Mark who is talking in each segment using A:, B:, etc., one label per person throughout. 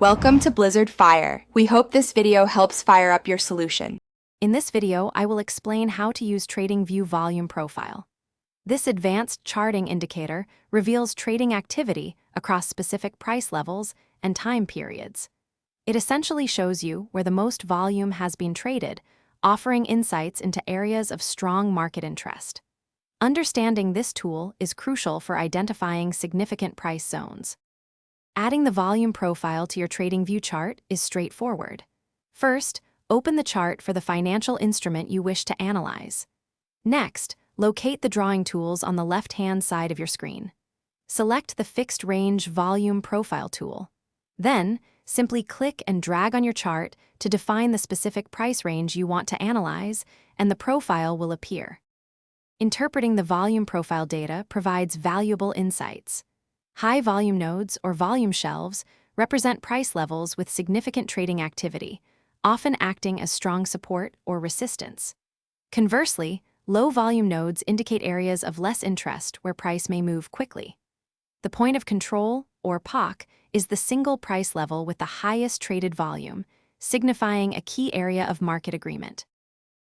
A: Welcome to Blizzard Fire. We hope this video helps fire up your solution.
B: In this video, I will explain how to use TradingView Volume Profile. This advanced charting indicator reveals trading activity across specific price levels and time periods. It essentially shows you where the most volume has been traded, offering insights into areas of strong market interest. Understanding this tool is crucial for identifying significant price zones. Adding the volume profile to your TradingView chart is straightforward. First, open the chart for the financial instrument you wish to analyze. Next, locate the drawing tools on the left-hand side of your screen. Select the Fixed Range Volume Profile tool. Then, simply click and drag on your chart to define the specific price range you want to analyze, and the profile will appear. Interpreting the volume profile data provides valuable insights. High volume nodes or volume shelves represent price levels with significant trading activity, often acting as strong support or resistance. Conversely, low volume nodes indicate areas of less interest where price may move quickly. The point of control, or POC, is the single price level with the highest traded volume, signifying a key area of market agreement.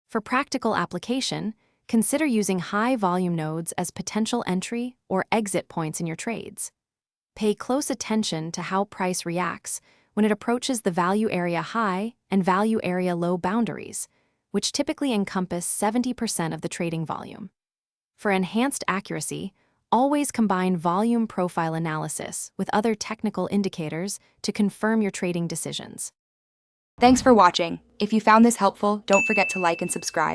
B: For practical application, consider using high volume nodes as potential entry or exit points in your trades. Pay close attention to how price reacts when it approaches the value area high and value area low boundaries, which typically encompass 70% of the trading volume. For enhanced accuracy, always combine volume profile analysis with other technical indicators to confirm your trading decisions.
A: Thanks for watching. If you found this helpful, don't forget to like and subscribe.